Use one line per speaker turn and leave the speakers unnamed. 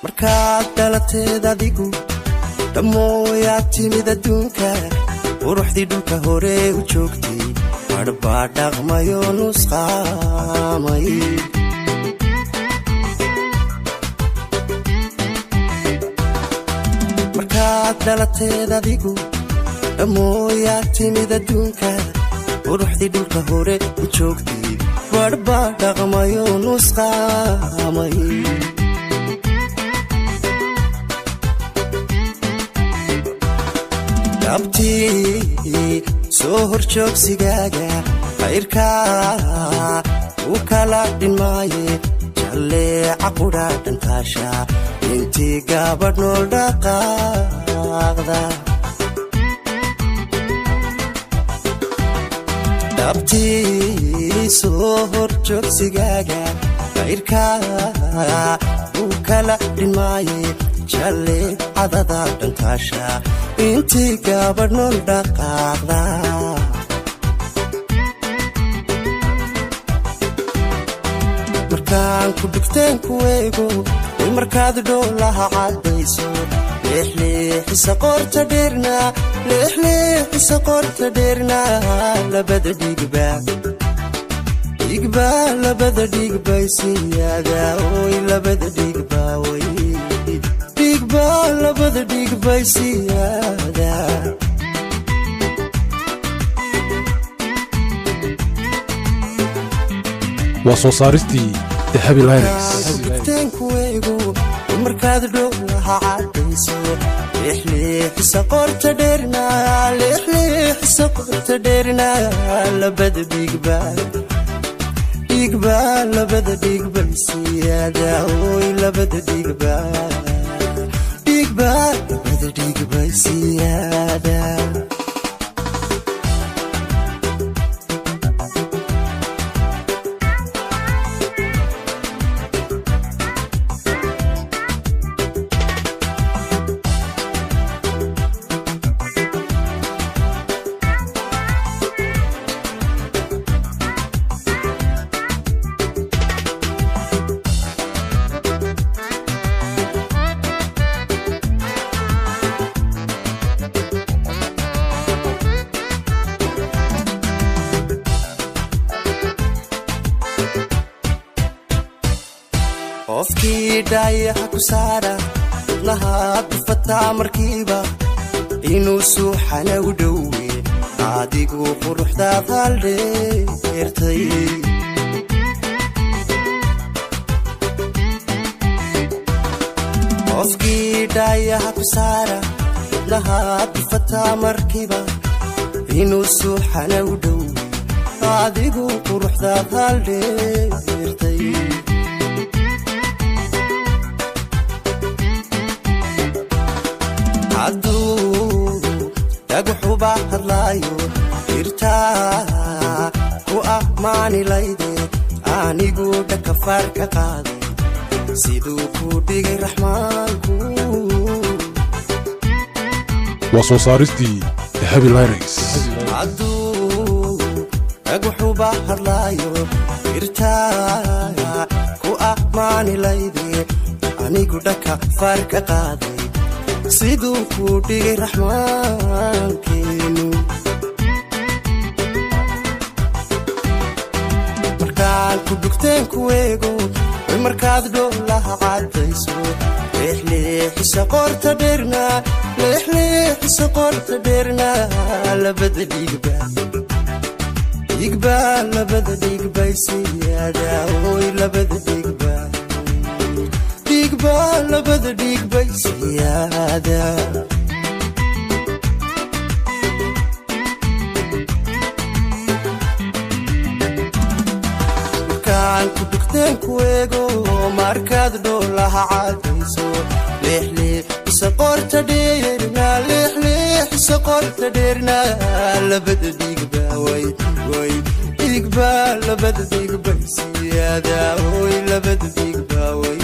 markaad dhalateed adigu dhamooyaad timid adduunka quruxdii dhulka hore u joogtay badhbaa dhaqmayo nusqaamay markaad dhalateed adigu dhamooyaad timid adduunka quruxdii dhulka hore u joogtay badhbaa dhaqmayo nusqaamay abtii soo horjoogsigaaga khayrkaa u kala dhinmaaye jalleeca qudha dhantaasha intii gaabadh nool dhaqaaqda abtii soo horjoogsigaaga khayrkaa u kala dhinmaaye jalleecadada dhantaasha intii gaabadh nool dhaqaaqda markaan ku dhigteen ku eego way markaad dhoolaha caddayso leexleexisa qorta dheerna leexleexisa qorta dheerna labada dhigba labada dhigbay siyaada oy labada dhigba way dhigba labada dhigbay siyaada
waa soo saaristii dahabi linux
ku eego markaad dhoolaha caddayso leexleexisa qorta dheerna leexleexisa qorta dheerna labada dhigba labada dhigbay siyaada oy labada dhigba labada dhigbay siyaada qofkii dhaayaha ku saara lahaa bifataa markiiba inuu suuxana u dhowe adigu quruxdaad haldheertay qofkii dhaayaha ku saara lahaa bifataa markiiba inuu suuxana u dhowe adigu quruxdaad haldheertay hadduu dhagaxuba hadlaayo jirtaa ku ammaani layde anigu dhakafaar ka qaaday siduu ku dhigay raxmaanku
waa soo saaristii dahabi linux
hadduu dhagaxuba hadlaayo jirtaa ku ammaani layde anigu dhakafaar ka qaaday siduu ku dhigay raxmaankeenu markaan ku dhugteen ku eego way markaad dhoolaha caddayso leexleexisa qorta dheerna leexleexisa qorta dheerna labada dhigba labada dhigbay siyaada oy labada dhigba labada dhigbay siyaada markaan ku dhigteen ku eego markaad dhoolaha caddayso leexleexisa qorta dheerna leexleexisa qorta dheerna labada dhigba way dhigba labada dhigbay siyaada oy labada dhigba way